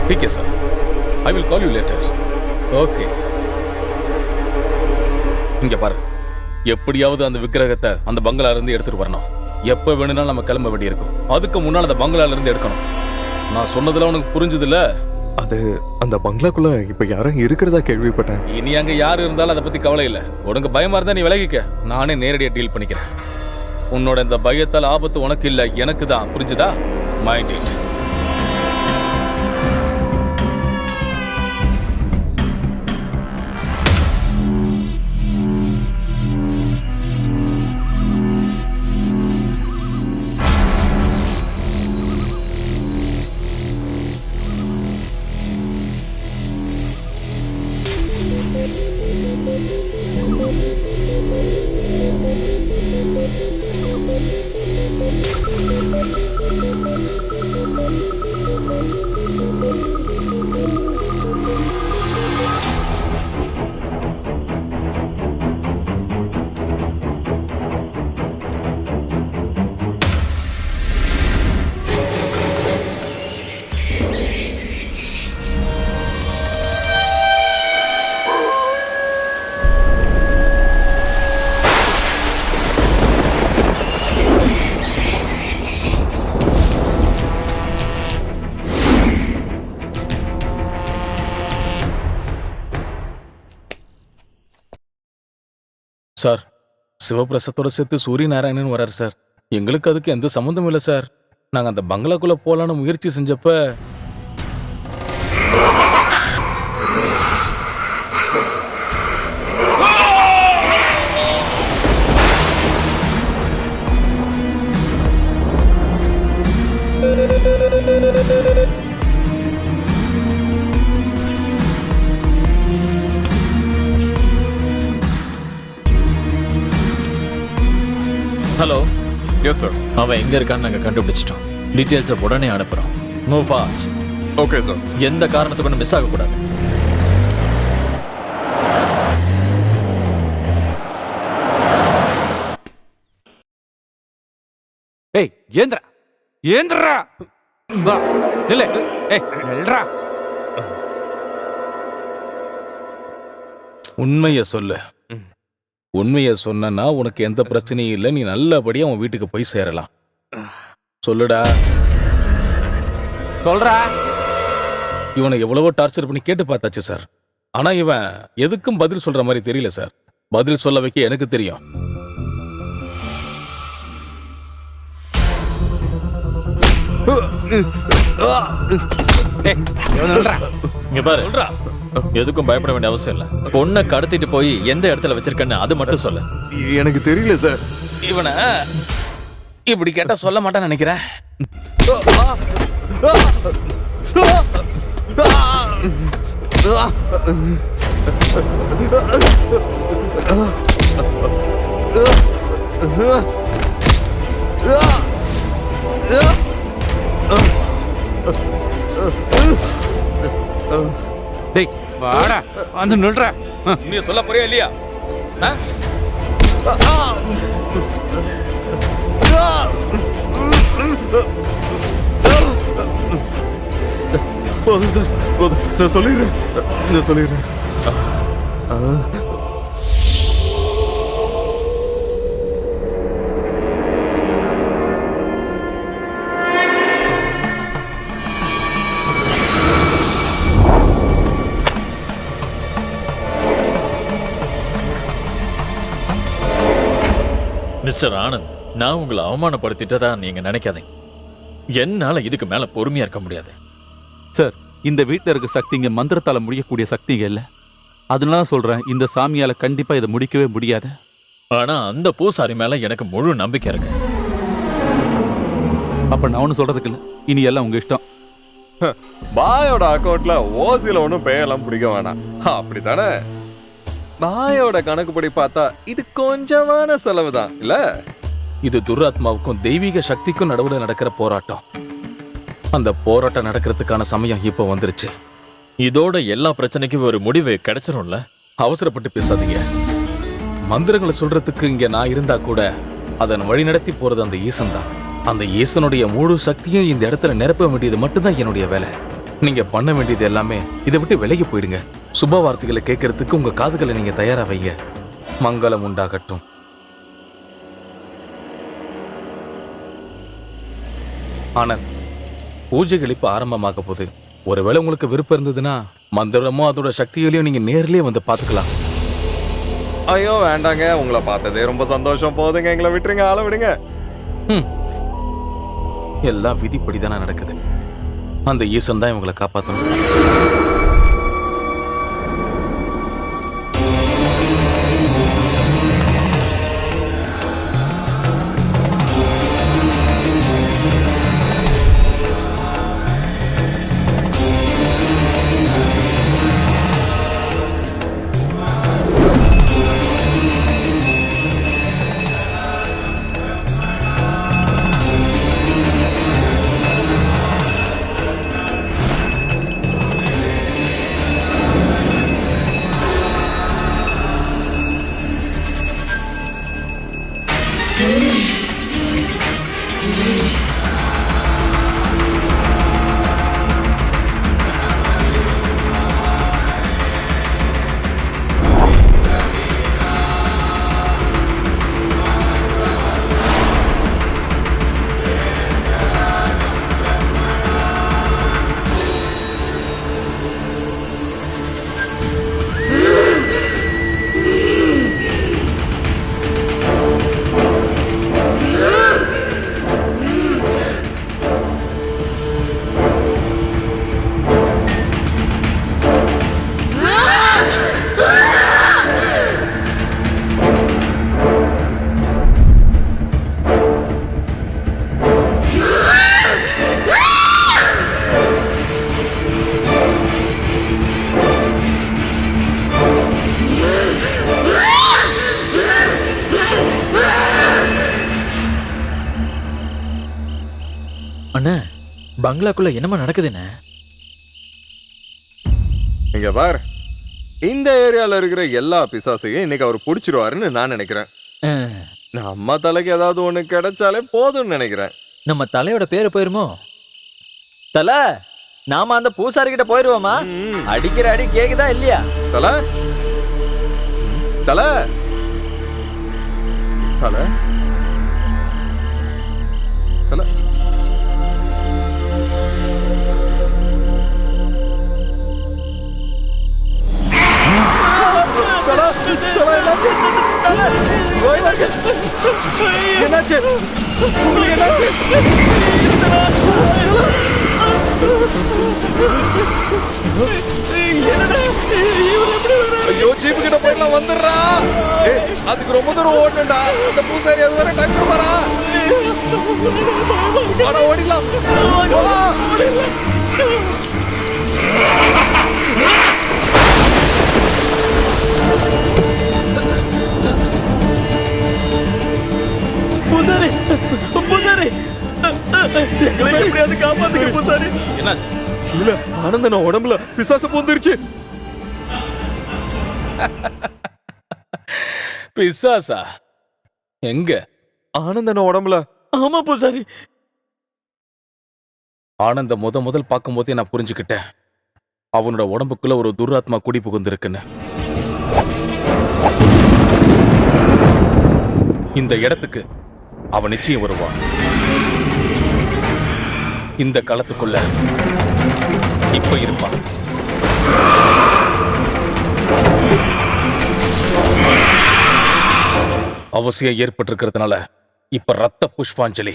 Decay sir, I will call you later. Okay. இங்க பாரு, எப்படியாவது அந்த விக்கிரகத்தை அந்த பங்களால இருந்து எடுத்துட்டு வரணும். எப்ப வேணும்னாலும் நம்ம கிளம்ப வேண்டியிருக்கும். அதுக்கு முன்னால் அந்த பங்களால இருந்து எடுக்கணும். நான் சொன்னதுல உனக்கு புரிஞ்சதுல? அது அந்த பங்களாக்குள்ள இப்ப யாரும் இருக்கிறதா கேள்விப்பட்டேன். இனி அங்க யாரு இருந்தாலும் அதை பத்தி கவலை இல்லை. உனக்கு பயமா இருந்தா நீ விலகிக்க, நானே நேரடியா டீல் பண்ணிக்கிறேன். உன்னோட இந்த பயத்தால் ஆபத்து உனக்கு இல்லை, எனக்கு தான். புரிஞ்சுதா? Mind it. சார், சிவபிரசத்தோட சேர்த்து சூரிய நாராயணன் வராரு சார். எங்களுக்கு அதுக்கு எந்த சம்மந்தமும் இல்லை சார். நாங்கள் அந்த பங்களாக்குள்ள போலான்னு முயற்சி செஞ்சப்ப ஹலோ. Yes sir. அவன் எங்க இருக்கான்னு நாங்க கண்டுபிடிச்சிட்டோம். டீடைல்ஸை உடனே அனுப்புறோம். Move fast. Okay sir. எந்த காரணத்துக்கு மிஸ் ஆகக்கூடாது. ஏய் ஏந்திரா ஏந்திரா வா நில்ல. ஏய் நில்றா. உண்மையை சொல்லு. உண்மையை சொன்னா உனக்கு எந்த பிரச்சனையும் இல்லை. நீ நல்லபடியா உன் வீட்டுக்கு போய் சேரலாம். சொல்லுடா. சொல்றா. இவனை எவ்வளவோ டார்ச்சர் பண்ணி கேட்டு பார்த்தாச்சு சார். ஆனா இவன் எதுக்கும் பதில் சொல்ற மாதிரி தெரியல சார். பதில் சொல்ல வைக்க எனக்கு தெரியும். ஏய் நில்றா. இங்க பாரு, சொல்றா. எதுக்கும் பயப்பட வேண்டிய அவசியம் இல்ல. பொண்ணை கடத்திட்டு போய் எந்த இடத்துல வச்சிருக்கன்னு அது மட்டும் சொல்லு. எனக்கு தெரியல சார். இவனை இப்படி கேட்டா சொல்ல மாட்டான்னு நினைக்கிறேன். டேய் வாடா வந்து நில்றா. நீ சொல்ல போறியா இல்லையா? போதும் சார், போதும். நான் சொல்லிடுறேன். மிஸ்டர் ஆனந்த், நான் உங்களை அவமானப்படுத்திட்டதா நீங்க நினைக்காதீங்க. என்னால இதுக்கு மேல பொறுமையா இருக்க முடியாது. சார், இந்த வீட்டில் இருக்க சக்திங்க மந்திரத்தால முடியக்கூடிய சக்திங்க இல்லை. அதனால சொல்றேன், இந்த சாமியால கண்டிப்பா இதை முடிக்கவே முடியாது. ஆனா அந்த பூசாரி மேல எனக்கு முழு நம்பிக்கை இருக்கு. அப்ப நான் ஒன்றும் சொல்றதுக்கு இல்லை. இனி எல்லாம் உங்க இஷ்டம். பாயோட அக்கௌண்ட்ல ஓசில ஒன்றும் பேயெல்லாம் பிடிக்க வேணாம், அப்படித்தானே? பாயோட கணக்குப்படி பார்த்தா இது கொஞ்சமான செலவு தான் இல்ல? இது துராத்மாவுக்கும் தெய்வீக சக்திக்கும் நடுவில் நடக்கிற போராட்டம். அந்த போராட்டம் நடக்கிறதுக்கான சமயம் இப்போ வந்துருச்சு. இதோட எல்லா பிரச்சனைக்கும் ஒரு முடிவு கிடைச்சிரும்ல. அவசரப்பட்டு பேசாதீங்க. மந்திரங்களை சொல்றதுக்கு இங்க நான் இருந்தா கூட அதன் வழி நடத்தி போறது அந்த ஈசன் தான். அந்த ஈசனுடைய முழு சக்தியும் இந்த இடத்துல நிரப்ப வேண்டியது மட்டும்தான் என்னுடைய வேலை. நீங்க பண்ண வேண்டியது எல்லாமே இதை விட்டு விலகி போயிடுங்க. சுப வார்த்தைகளை கேட்கறதுக்கு உங்க காதுகளை நீங்க தயாரா வைங்க. மங்களம் உண்டாகட்டும். ஆனந்த், பூஜைகள் இப்ப ஆரம்பமாக போகுது. ஒருவேளை உங்களுக்கு விருப்பம் இருந்ததுன்னா மந்திரமோ அதோட சக்திகளையும் நீங்க நேர்லயே வந்து பாத்துக்கலாம். ஐயோ வேண்டாங்க, உங்களை பார்த்ததே ரொம்ப சந்தோஷம். போதுங்க, எங்களை விட்டுருங்க, ஆள விடுங்க. எல்லாம் விதிப்படிதானே நடக்குது. அந்த ஈசன் தான் இவங்களை காப்பாற்றணும். அண்ணா, பங்களாக்குள்ள என்னமா நடக்குதுண்ணே? இங்க பார், இந்த ஏரியால இருக்கிற எல்லா பிசாசையும் இன்னைக்கு அவர் புடிச்சிருவாருன்னு நான் நினைக்கிறேன். நம்ம தலைக்கு ஏதாவது ஒண்ணு கிடைச்சாலே போதும்னு நினைக்கிறேன். நம்ம தலையோட பேரு போயிருமோ? தலை, நாம அந்த பூசாரி கிட்ட போயிருவோமா? அடிக்கிற அடி கேக்குதா இல்லையா? தலை, தலை, தலை, தலை. என்னாச்சு? உங்களுக்கு என்னாச்சு? ஐயோ, ஜீப்பு கிட்ட போயிடலாம், வந்துடுறா. அதுக்கு ரொம்ப தூரம் ஓடணும்டா. அந்த பூசாரி அது வரை டாக்டர் வரா. ஆனா ஓடிடலாம். பூசாரி, பூசாரி, எங்களை எப்படியாவது காப்பாத்துங்க பூசாரி. என்னாச்சு? இல்ல, ஆனந்தன உடம்புல பிசாசு பூந்துருச்சு. பிசாசா? எங்க? ஆனந்தன உடம்புல. ஆமா பூசாரி. ஆனந்த முதல் பார்க்கும்போதே நான் புரிஞ்சுக்கிட்டேன், அவனோட உடம்புக்குள்ள ஒரு துராத்மா குடி புகுந்திருக்குன்னு. இந்த இடத்துக்கு அவன் நிச்சயம் வருவான். இந்த களத்துக்குள்ள இப்ப இருப்பான். அவசியம் ஏற்பட்டிருக்கிறதுனால இப்ப ரத்த புஷ்பாஞ்சலி.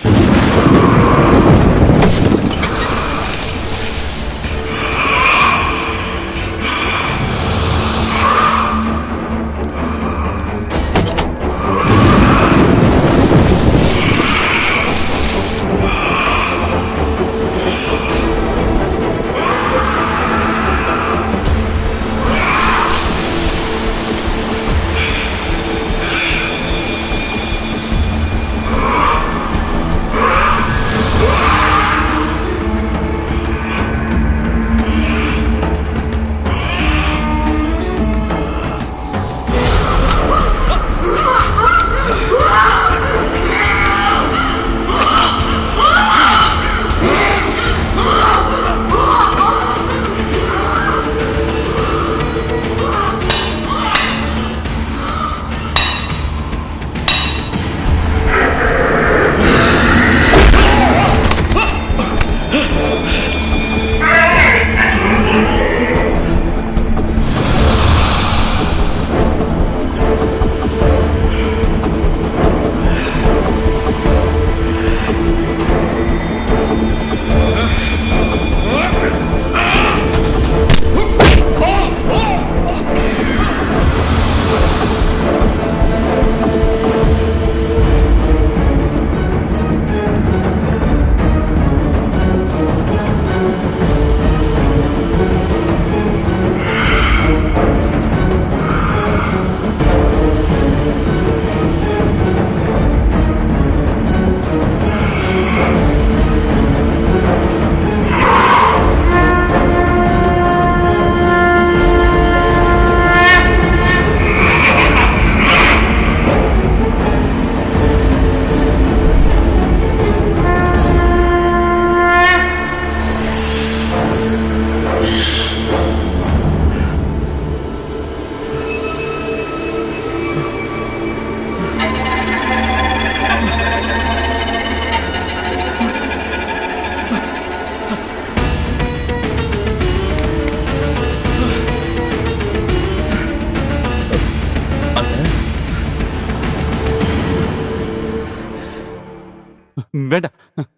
வேண்டாம்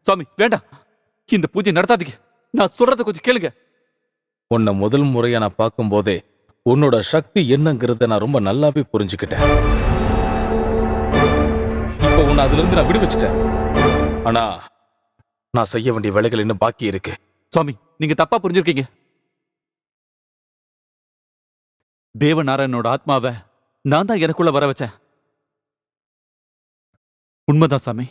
சாமி வேண்டாம். இந்த பூஜை நடத்தாதீங்க. நான் சொல்றத கொஞ்சம் கேளுங்க. உன்னை முதல் முறையா நான் பார்க்கும்போதே உன்னோட சக்தி என்னங்கிறத நான் ரொம்ப நல்லாவே புரிஞ்சுக்கிட்டேன். இப்போ உன்னை அதுல இருந்து நான் விடுவிச்சிட்டேன். ஆனா நான் செய்ய வேண்டிய வேலைகள் இன்னும் பாக்கி இருக்கு. சுவாமி நீங்க தப்பா புரிஞ்சிருக்கீங்க. தேவநாராயணனோட ஆத்மாவை நான் தான் எனக்குள்ள வர வச்சேன். உண்மைதான் சாமி.